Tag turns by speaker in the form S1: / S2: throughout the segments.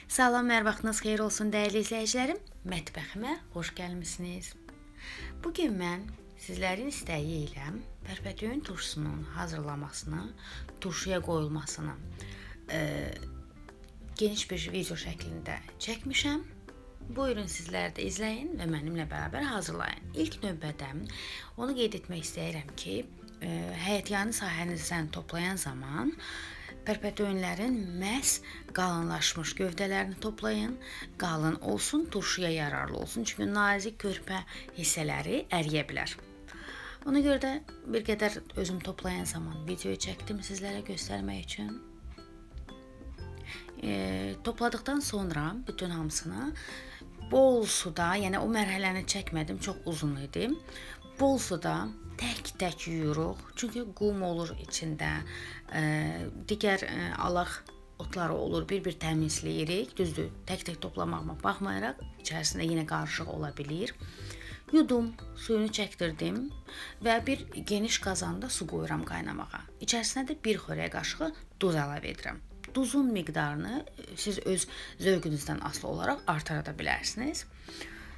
S1: Salam, hər vaxtınız xeyir olsun dəyərli izləyicilərim. Mətbəximə xoş gəlmisiniz. Bugün mən sizlərin istəyi ilə pərpətöyün turşusunun hazırlamasını, turşuya qoyulmasını geniş bir video şəklində çəkmişəm. Buyurun sizlər də izləyin və mənimlə bərabər hazırlayın. İlk növbədə onu qeyd etmək istəyirəm ki, həyətyanı sahənizdən toplayan zaman pərpətöyünlərin məhz qalınlaşmış gövdələrini toplayın. Qalın olsun, turşuya yararlı olsun. Çünki nazik körpə hissələri əriyə bilər. Ona görə də bir qədər özüm toplayan zaman videoyu çəkdim sizlərə göstərmək üçün. Topladıqdan sonra bütün hamısını bol suda, yəni o mərhələni çəkmədim, çox uzun idi. Bol suda tək-tək yuyuruq. Çünki qum olur içində, digər alaq otları olur, bir-bir təmizləyirik. Düzdür, tək-tək toplamağıma baxmayaraq içərisində yenə qarışıq ola bilir. Yudum, suyunu çəkdirdim və bir geniş qazanda su qoyuram qaynamağa. İçərisinə də bir xörək qaşığı duz əlavə edirəm. Duzun miqdarını siz öz zövqünüzdən asılı olaraq artıra da bilərsiniz.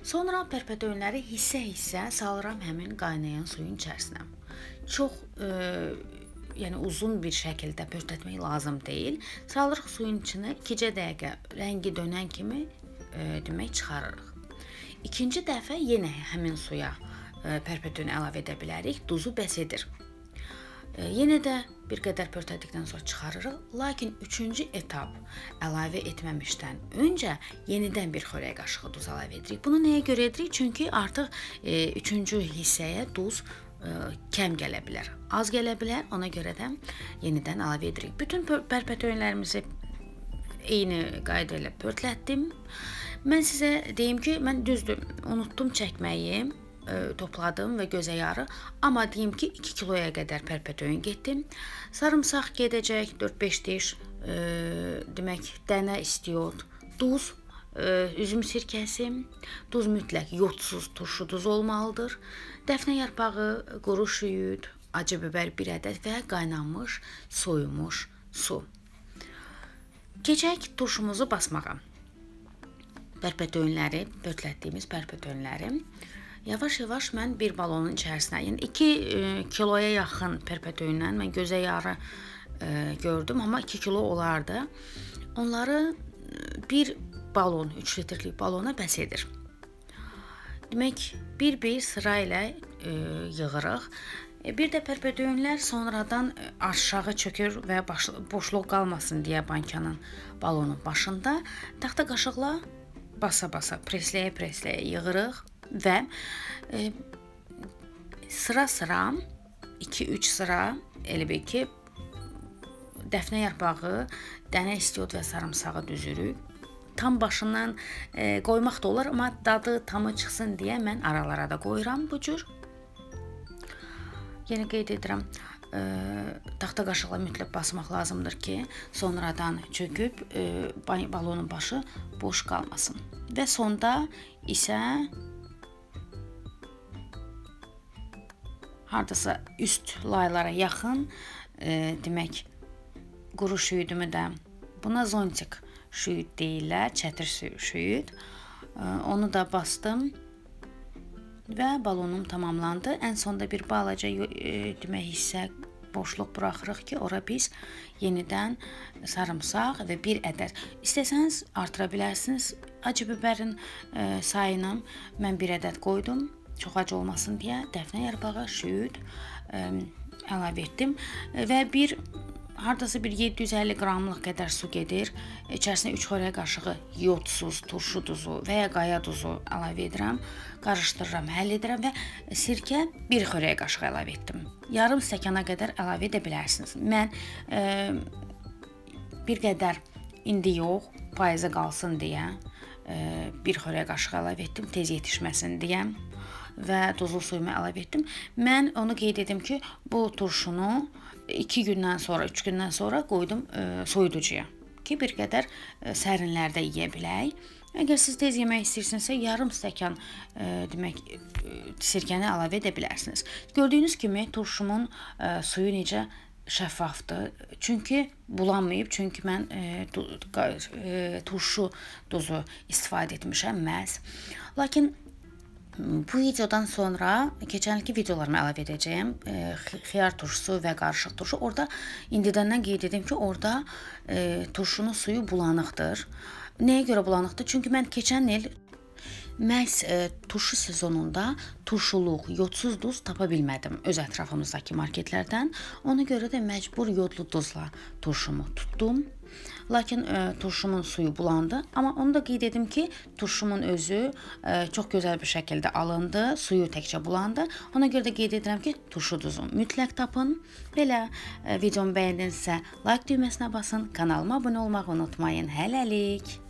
S1: Sonra pərpətöyünləri hissə-hissə salıram həmin qaynayan suyun içərisinə. Çox yəni uzun bir şəkildə pörtətmək lazım deyil. Salırıq suyun içinə, 2 dəqiqə rəngi dönən kimi demək çıxarırıq. İkinci dəfə yenə həmin suya pərpətöyünü əlavə edə bilərik. Duzu bəs edir. Yenə də bir qədər pörtədikdən sonra çıxarırıq. Lakin 3-cü etap əlavə etməmişdən öncə yenidən bir xörək qaşığı duz əlavə edirik. Bunu nəyə görə edirik? Çünki artıq 3-cü hissəyə duz kəm gələ bilər, az gələ bilər. Ona görə də yenidən əlavə edirik. Bütün pərpətöyünlərimizi eyni qayda ilə pörtlətdim. Mən sizə deyim ki, mən düzdür, unutdum çəkməyi. Topladım və gözə yarı. Amma deyim ki, 2 kiloya qədər pərpətöyün getdim. Sarımsaq gedəcək 4-5 diş, demək dənə istiot, duz, üzüm sirkəsi, duz mütləq yodsuz turşu duz olmalıdır. Dəfnə yarpağı, quru şüyüd, acı biber 1 ədəd və qaynanmış, soyumuş su. Keçək turşumuzu basmağa. Pərpətöyünləri, pörtlətdiyimiz pərpətöyünləri yavaş-yavaş mən bir balonun içərisinə, yəni 2 kiloya yaxın pərpətöyündən mən gözə yarı gördüm, amma 2 kilo olardı. Onları bir balon, 3 litrlik balona bəs edir. Demək, bir-bir sıra ilə yığırıq. Bir də pərpətöyünlər sonradan aşağı çökür və boşluq qalmasın deyə bankanın balonun başında taxta qaşıqla basa-basa, presləyə-presləyə yığırıq. Və sıra-sıra 2-3 sıra elə ki dəfnə yarpağı, dənə istiot və sarımsağı düzürük. Tam başından qoymaq da olar, amma dadı tamı çıxsın deyə mən aralara da qoyuram bu cür. Yenə qeyd edirəm, taxta qaşıqla mütləq basmaq lazımdır ki, sonradan çöküb balonun başı boş qalmasın. Və sonda isə hardasa üst laylara yaxın, demək, quru şüyüdümü də, buna zontik şüyüd deyirlər, çətir şüyüd. Onu da bastım və balonum tamamlandı. Ən sonda bir balaca demək hissə boşluq buraxırıq ki, ora biz yenidən sarımsaq və 1 ədəd. İstəsəniz artıra bilərsiniz. Acı biberin sayını mən 1 ədəd qoydum. Çox acı olmasın deyə dəfnə yarpağı, şüyüd əlavə etdim və hardasa bir 750 qramlıq qədər su gedir. İçərisinə 3 xörək qaşığı yodsuz turşu duzu və ya qaya duzu əlavə edirəm. Qarışdırıram, həll edirəm və sirkə 1 xörək qaşığı əlavə etdim. Yarım stəkana qədər əlavə edə bilərsiniz. Mən bir qədər indi yox, payıza qalsın deyə 1 xörək qaşığı əlavə etdim, tez yetişməsin deyə və duzlu suyumu əlavə etdim. Mən onu qeyd edim ki, bu turşunu 2 gündən sonra, 3 gündən sonra qoydum soyuducuya ki, bir qədər sərinlərdə yeyə bilək. Əgər siz tez yemək istəyirsinizsə, yarım stəkan demək sirkəni əlavə edə bilərsiniz. Gördüyünüz kimi turşumun suyu necə şəffafdır. Çünki bulanmayıb. Çünki mən turşu duzu istifadə etmişəm məhz. Lakin bu videodan sonra keçənki videolarıma əlavə edəcəyim xiyar turşusu və qarışıq turşu. Orada indidən qeyd edim ki, orada turşunun suyu bulanıqdır. Nəyə görə bulanıqdır? Çünki mən keçən il məhz turşu sezonunda turşuluq, yodsuz duz tapa bilmədim öz ətrafımızdakı marketlərdən. Ona görə də məcbur yodlu duzla turşumu tutdum. Lakin turşumun suyu bulandı. Amma onu da qeyd edim ki, turşumun özü çox gözəl bir şəkildə alındı. Suyu təkcə bulandı. Ona görə də qeyd edirəm ki, turşu duzu mütləq tapın. Belə videomu bəyəndinizsə like düyməsinə basın. Kanalıma abunə olmağı unutmayın. Hələlik.